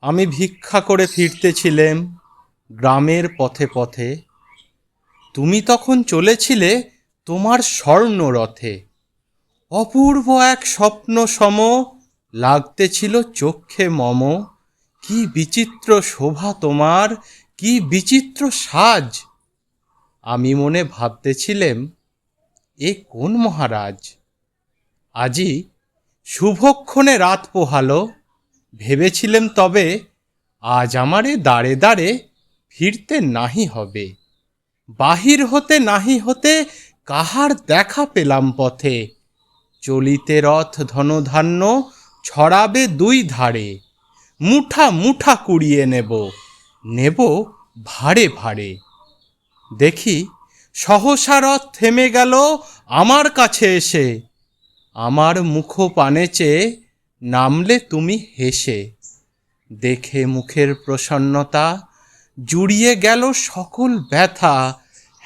আমি ভিক্ষা করে ফিরতেছিলেম গ্রামের পথে পথে। তুমি তখন চলেছিলে তোমার স্বর্ণরথে। অপূর্ব এক স্বপ্ন সম লাগতেছিল চক্ষে মম। কি বিচিত্র শোভা তোমার, কি বিচিত্র সাজ। আমি মনে ভাবতেছিলেম, এ কোন মহারাজ। আজি শুভক্ষণে রাত পোহালো। ভেবেছিলেম তবে আজ আমারে দাঁড়ে দাঁড়ে ফিরতে নাহি হবে। বাহির হতে নাহি হতে কাহার দেখা পেলাম পথে। চলিতে রথ ধনধান্য ছড়াবে দুই ধারে। মুঠা মুঠা কুড়িয়ে নেব, নেব ভাড়ে ভাড়ে। দেখি সহসা রথ থেমে গেল আমার কাছে এসে। আমার মুখ পানে চেয়ে নামলে তুমি হেসে। দেখে মুখের প্রসন্নতা জুড়িয়ে গেল সকল ব্যথা।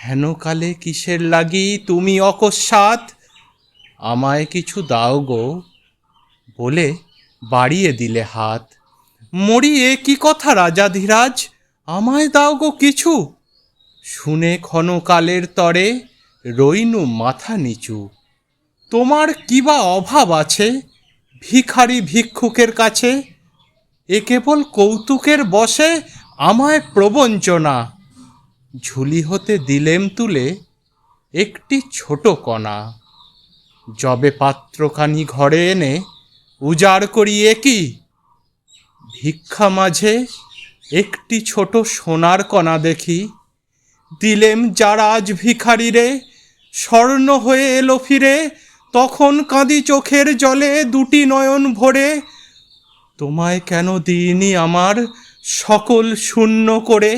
হেনকালে কিসের লাগি তুমি অকস্মাৎ আমায় কিছু দাও গো বলে বাড়িয়ে দিলে হাত। মরি এ কি কথা রাজাধিরাজ, আমায় দাও গো কিছু। শুনে ক্ষণকালের তরে রইনু মাথা নিচু। তোমার কি বা অভাব আছে ভিখারি ভিক্ষুকের কাছে। এ কেবল কৌতুকের বশে আমায় প্রবঞ্চনা। ঝুলি হতে দিলেম তুলে একটি ছোট কণা। যবে পাত্রখানি ঘরে এনে উজাড় করি একি, ভিক্ষা মাঝে একটি ছোট সোনার কণা দেখি। দিলেম যারা আজ ভিখারিরে, স্বর্ণ হয়ে এলো ফিরে। তখন কাঁদি চোখের জলে দুটি নয়ন ভরে। তোমায় কেন দিইনি আমার সকল শূন্য করে।